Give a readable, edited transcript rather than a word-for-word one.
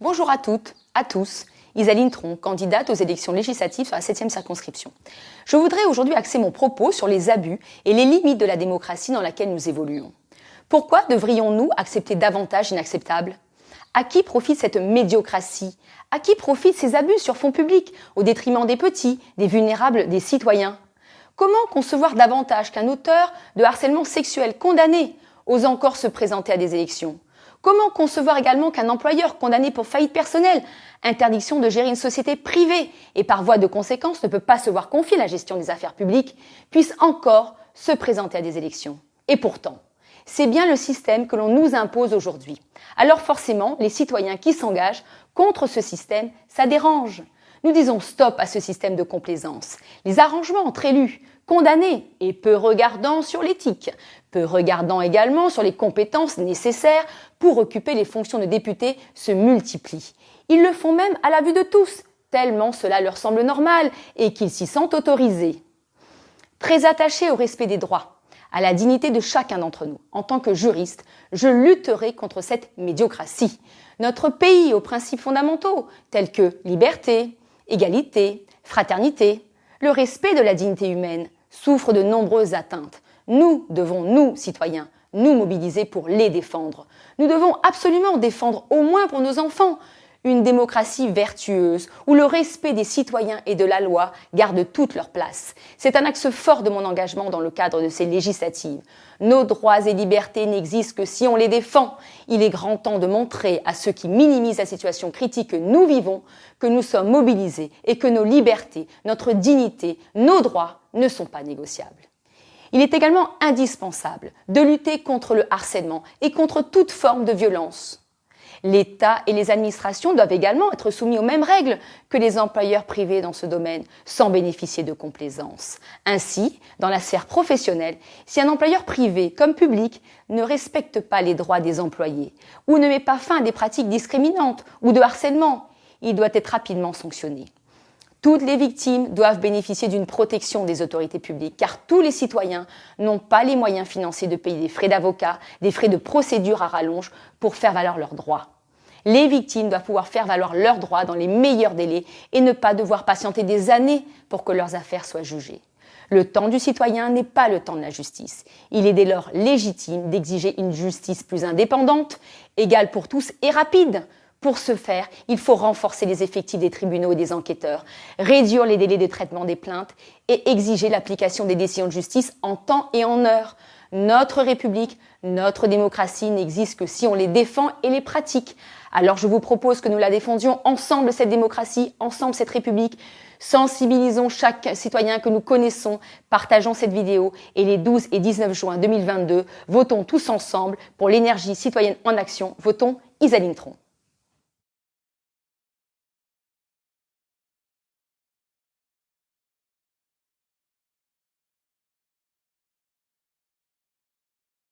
Bonjour à toutes, à tous. Isaline Tron, candidate aux élections législatives sur la 7e circonscription. Je voudrais aujourd'hui axer mon propos sur les abus et les limites de la démocratie dans laquelle nous évoluons. Pourquoi devrions-nous accepter davantage inacceptable ? À qui profite cette médiocratie ? À qui profitent ces abus sur fonds publics, au détriment des petits, des vulnérables, des citoyens ? Comment concevoir davantage qu'un auteur de harcèlement sexuel condamné ose encore se présenter à des élections ? Comment concevoir également qu'un employeur condamné pour faillite personnelle, interdiction de gérer une société privée et par voie de conséquence ne peut pas se voir confier la gestion des affaires publiques, puisse encore se présenter à des élections ? Et pourtant, c'est bien le système que l'on nous impose aujourd'hui. Alors forcément, les citoyens qui s'engagent contre ce système, ça dérange. Nous disons stop à ce système de complaisance. Les arrangements entre élus, condamnés et peu regardants sur l'éthique, peu regardants également sur les compétences nécessaires pour occuper les fonctions de députés se multiplient. Ils le font même à la vue de tous, tellement cela leur semble normal et qu'ils s'y sentent autorisés. Très attachés au respect des droits, à la dignité de chacun d'entre nous. En tant que juriste, je lutterai contre cette médiocratie. Notre pays aux principes fondamentaux tels que liberté, égalité, fraternité, le respect de la dignité humaine souffre de nombreuses atteintes. Nous devons, nous, citoyens, nous mobiliser pour les défendre. Nous devons absolument défendre, au moins pour nos enfants, une démocratie vertueuse où le respect des citoyens et de la loi garde toute leur place. C'est un axe fort de mon engagement dans le cadre de ces législatives. Nos droits et libertés n'existent que si on les défend. Il est grand temps de montrer à ceux qui minimisent la situation critique que nous vivons que nous sommes mobilisés et que nos libertés, notre dignité, nos droits ne sont pas négociables. Il est également indispensable de lutter contre le harcèlement et contre toute forme de violence. L'État et les administrations doivent également être soumis aux mêmes règles que les employeurs privés dans ce domaine, sans bénéficier de complaisance. Ainsi, dans la sphère professionnelle, si un employeur privé comme public ne respecte pas les droits des employés ou ne met pas fin à des pratiques discriminantes ou de harcèlement, il doit être rapidement sanctionné. Toutes les victimes doivent bénéficier d'une protection des autorités publiques, car tous les citoyens n'ont pas les moyens financiers de payer des frais d'avocat, des frais de procédure à rallonge pour faire valoir leurs droits. Les victimes doivent pouvoir faire valoir leurs droits dans les meilleurs délais et ne pas devoir patienter des années pour que leurs affaires soient jugées. Le temps du citoyen n'est pas le temps de la justice. Il est dès lors légitime d'exiger une justice plus indépendante, égale pour tous et rapide. Pour ce faire, il faut renforcer les effectifs des tribunaux et des enquêteurs, réduire les délais de traitement des plaintes et exiger l'application des décisions de justice en temps et en heure. Notre République, notre démocratie n'existe que si on les défend et les pratique. Alors je vous propose que nous la défendions ensemble, cette démocratie, ensemble cette République. Sensibilisons chaque citoyen que nous connaissons, partageons cette vidéo et les 12 et 19 juin 2022, votons tous ensemble pour l'énergie citoyenne en action, votons Isaline Tron.